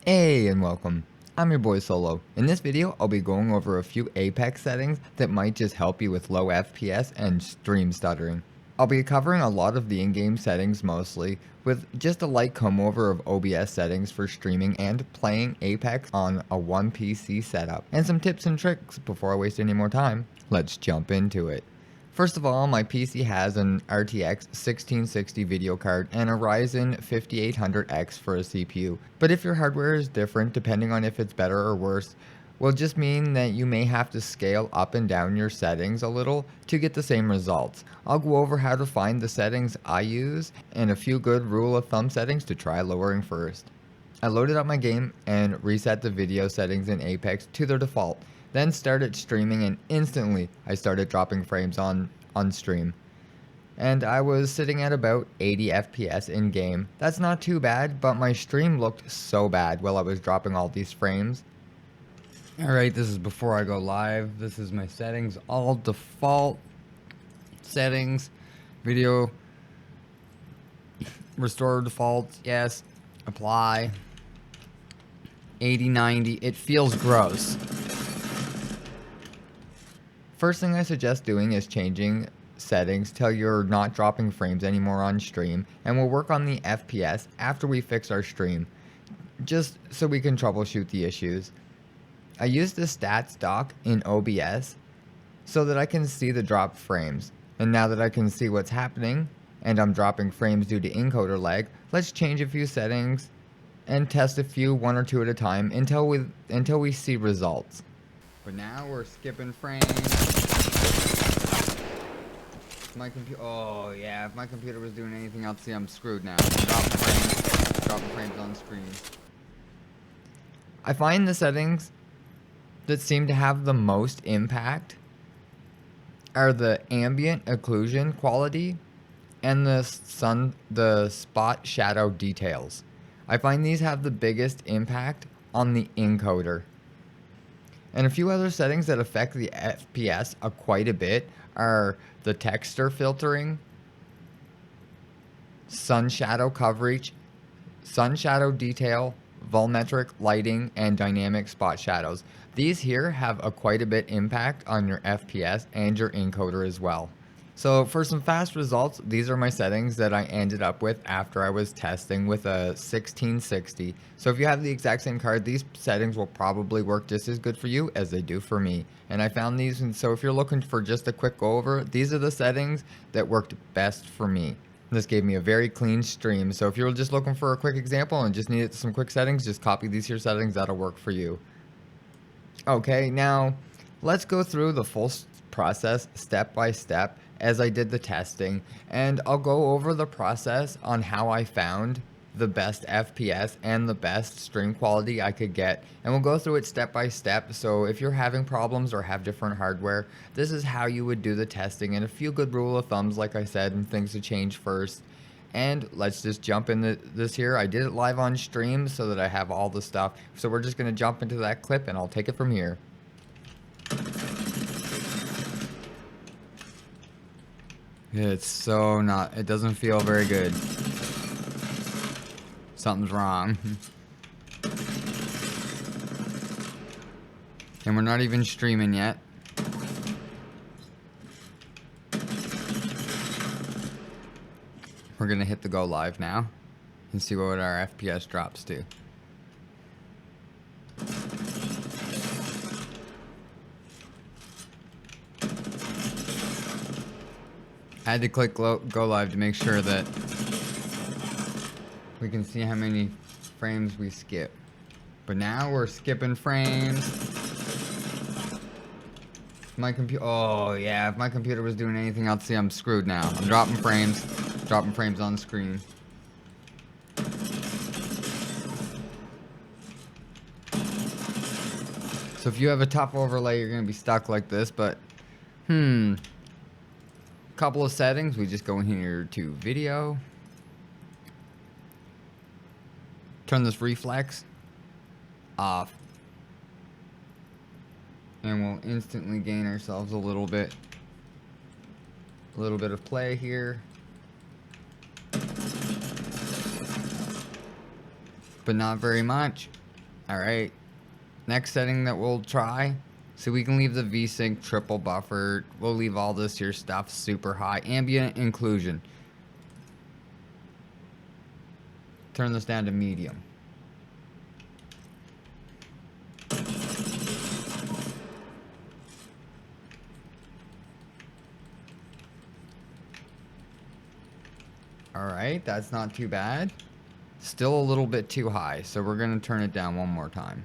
Hey and welcome. I'm your boy Solo. In this video, I'll be going over a few Apex settings that might just help you with low FPS and stream stuttering. I'll be covering a lot of the in-game settings mostly, with just a light come over of OBS settings for streaming and playing Apex on a one PC setup, and some tips and tricks before I waste any more time. Let's jump into it. First of all, my PC has an RTX 1660 video card and a Ryzen 5800X for a CPU. But if your hardware is different, depending on if it's better or worse, will just mean that you may have to scale up and down your settings a little to get the same results. I'll go over how to find the settings I use and a few good rule of thumb settings to try lowering first. I loaded up my game and reset the video settings in Apex to their default, then started streaming, and instantly I started dropping frames on stream. And I was sitting at about 80 FPS in game. That's not too bad, but my stream looked so bad while I was dropping all these frames. Alright, this is before I go live. This is my settings, all default settings. Video restore defaults, yes. Apply. 80, 90, it feels gross. First thing I suggest doing is changing settings till you're not dropping frames anymore on stream, and we'll work on the FPS after we fix our stream, just so we can troubleshoot the issues. I use the stats dock in OBS so that I can see the dropped frames, and now that I can see what's happening and I'm dropping frames due to encoder lag, let's change a few settings and test a few one or two at a time until we see results. But now we're skipping frames. My computer, oh yeah, if my computer was doing anything else, see, I'm screwed now. Dropping frames on screen. I find the settings that seem to have the most impact are the ambient occlusion quality and the spot shadow details. I find these have the biggest impact on the encoder. And a few other settings that affect the FPS quite a bit are the texture filtering, sun shadow coverage, sun shadow detail, volumetric lighting, and dynamic spot shadows. These here have quite a bit impact on your FPS and your encoder as well. So for some fast results, these are my settings that I ended up with after I was testing with a 1660. So if you have the exact same card, these settings will probably work just as good for you as they do for me. And I found these, and so if you're looking for just a quick go over, these are the settings that worked best for me. This gave me a very clean stream. So if you're just looking for a quick example and just needed some quick settings, just copy these here settings, that'll work for you. Okay, now let's go through the full process step by step as I did the testing, and I'll go over the process on how I found the best FPS and the best stream quality I could get, and we'll go through it step by step. So if you're having problems or have different hardware, this is how you would do the testing, and a few good rule of thumbs, like I said, and things to change first. And let's just jump into this here. I did it live on stream so that I have all the stuff, so we're just going to jump into that clip and I'll take it from here. It's so not, it doesn't feel very good. Something's wrong. And we're not even streaming yet. We're gonna hit the go live now and see what our FPS drops to. I had to click go live to make sure that we can see how many frames we skip. But now we're skipping frames. My computer, oh yeah, if my computer was doing anything else, see, I'm screwed now. I'm dropping frames on screen. So if you have a tough overlay, you're gonna be stuck like this, but couple of settings. We just go in here to video, turn this reflex off, and we'll instantly gain ourselves a little bit of play here. but not very much. Alright, next setting that we'll try. So we can leave the VSync triple buffer. We'll leave all this here stuff super high. Ambient inclusion. Turn this down to medium. Alright, that's not too bad. Still a little bit too high, so we're going to turn it down one more time.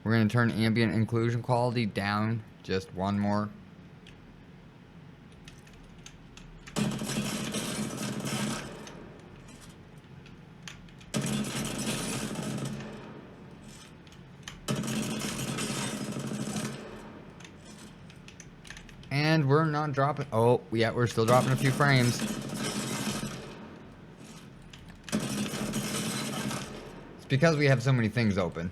We're going to turn ambient inclusion quality down just one more. And we're not dropping. Oh, yeah, we're still dropping a few frames. It's because we have so many things open.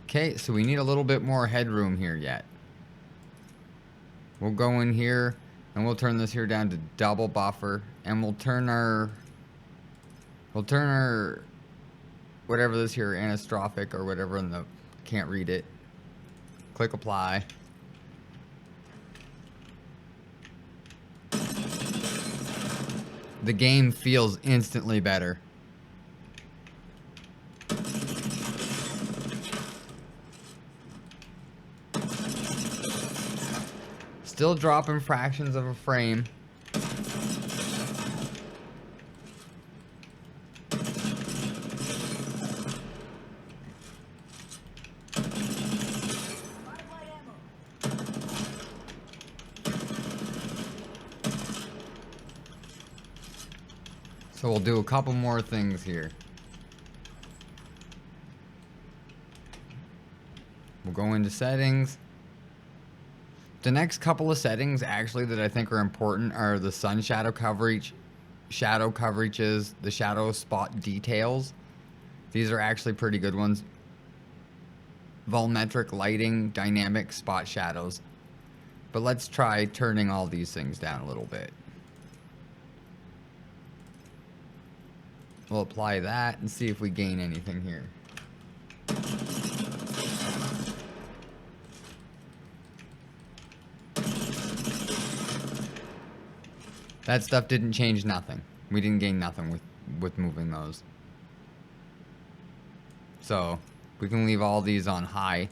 Okay, so we need a little bit more headroom here yet. We'll go in here and we'll turn this here down to double buffer, and we'll turn our whatever this here anastrophic or whatever in the can't read it. Click apply. The game feels instantly better. Still dropping fractions of a frame. So we'll do a couple more things here. We'll go into settings. The next couple of settings actually that I think are important are the sun shadow coverage, shadow coverages, the shadow spot details. These are actually pretty good ones. Volumetric lighting, dynamic spot shadows. But let's try turning all these things down a little bit. We'll apply that and see if we gain anything here. That stuff didn't change nothing. We didn't gain nothing with moving those. So we can leave all these on high.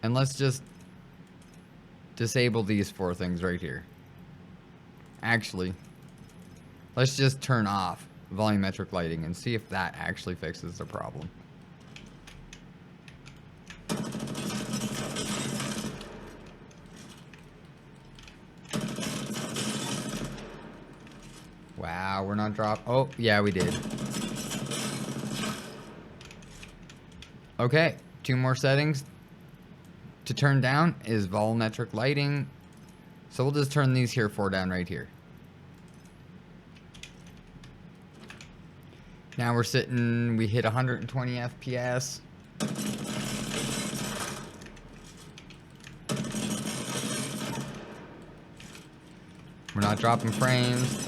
And let's just disable these four things right here. Actually, let's just turn off volumetric lighting and see if that actually fixes the problem. Wow, we're not drop. Oh, yeah, we did. Okay, two more settings to turn down is volumetric lighting. So we'll just turn these here four down right here. Now we're sitting, we hit 120 FPS. We're not dropping frames.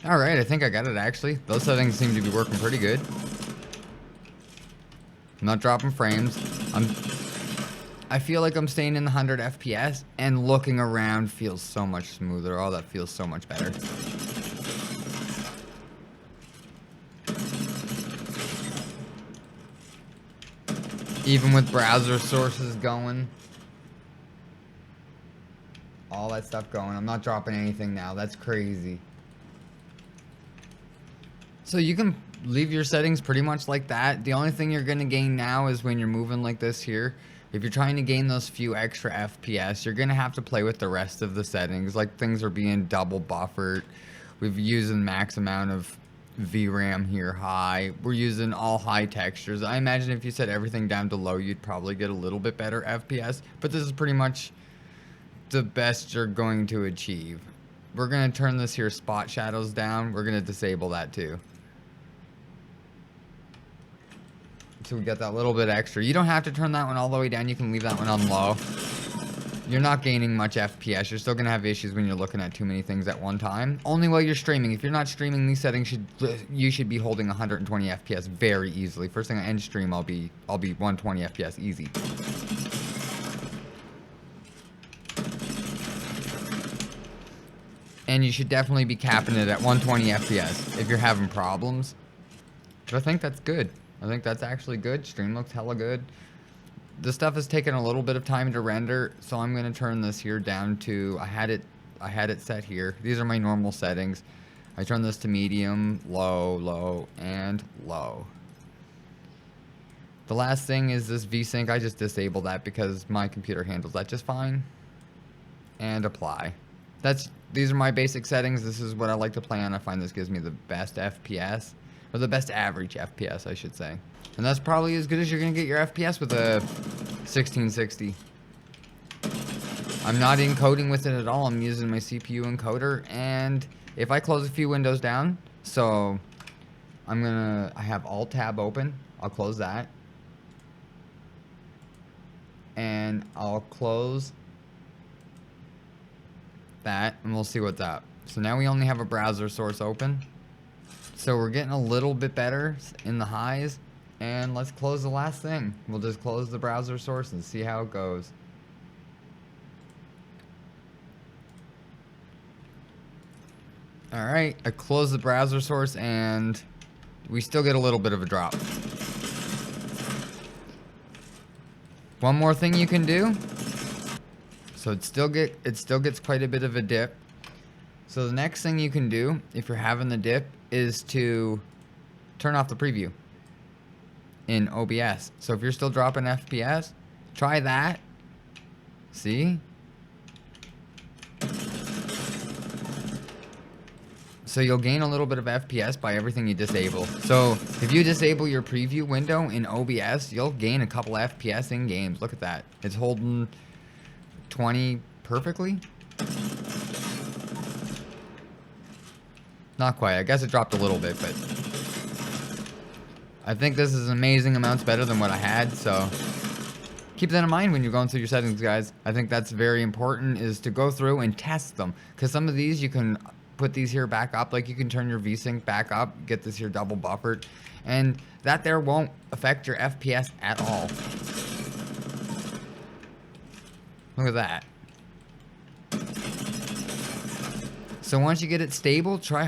Alright, I think I got it actually. Those settings seem to be working pretty good. I'm not dropping frames. I feel like I'm staying in the 100 FPS, and looking around feels so much smoother. Oh, that feels so much better. Even with browser sources going. All that stuff going. I'm not dropping anything now. That's crazy. So you can leave your settings pretty much like that. The only thing you're going to gain now is when you're moving like this here. If you're trying to gain those few extra FPS, you're going to have to play with the rest of the settings. Like things are being double buffered. We've used the max amount of VRAM here high. We're using all high textures. I imagine if you set everything down to low, you'd probably get a little bit better FPS. But this is pretty much the best you're going to achieve. We're going to turn this here spot shadows down. We're going to disable that too. So we got that little bit extra. You don't have to turn that one all the way down. You can leave that one on low. You're not gaining much FPS. You're still going to have issues when you're looking at too many things at one time. Only while you're streaming. If you're not streaming, these settings you should be holding 120 FPS very easily. First thing I end stream, I'll be 120 FPS easy. And you should definitely be capping it at 120 FPS if you're having problems. But I think that's good. I think that's actually good. Stream looks hella good. This stuff has taken a little bit of time to render, so I'm going to turn this here down to, I had it set here. These are my normal settings. I turn this to medium, low, low, and low. The last thing is this VSync. I just disable that because my computer handles that just fine. And apply. These are my basic settings. This is what I like to play on. I find this gives me the best FPS, or the best average FPS, I should say. And that's probably as good as you're going to get your FPS with a 1660. I'm not encoding with it at all. I'm using my CPU encoder. And if I close a few windows down, so I have Alt Tab open. I'll close that. And I'll close that, and we'll see what's up. So now we only have a browser source open. So we're getting a little bit better in the highs. And let's close the last thing. We'll just close the browser source and see how it goes. Alright, I closed the browser source and we still get a little bit of a drop. One more thing you can do. So it still gets quite a bit of a dip. So the next thing you can do, if you're having the dip, is to turn off the preview in OBS. So if you're still dropping FPS, try that. See? So you'll gain a little bit of FPS by everything you disable. So if you disable your preview window in OBS, you'll gain a couple FPS in games. Look at that. It's holding 20 perfectly. Not quite. I guess it dropped a little bit, but I think this is amazing amounts better than what I had, so keep that in mind when you're going through your settings, guys. I think that's very important, is to go through and test them, because some of these you can put these here back up, like you can turn your VSync back up, get this here double buffered, and that there won't affect your FPS at all. Look at that. So once you get it stable, try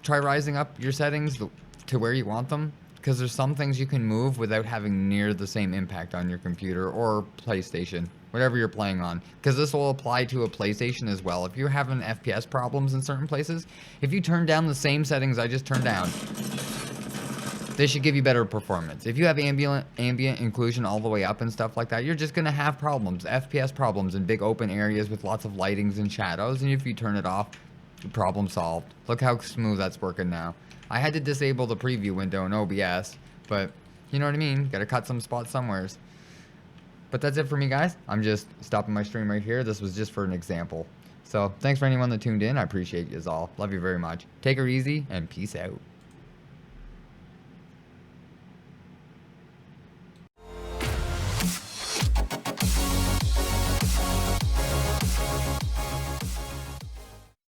rising up your settings to where you want them, because there's some things you can move without having near the same impact on your computer or PlayStation, whatever you're playing on, because this will apply to a PlayStation as well. If you're having FPS problems in certain places, if you turn down the same settings I just turned down, they should give you better performance. If you have ambient inclusion all the way up and stuff like that, you're just going to have problems, FPS problems in big open areas with lots of lightings and shadows, and if you turn it off, problem solved. Look how smooth that's working now. I had to disable the preview window in OBS, but you know what I mean? Gotta cut some spots somewheres. But that's it for me, guys. I'm just stopping my stream right here. This was just for an example. So thanks for anyone that tuned in. I appreciate you all. Love you very much. Take her easy and peace out.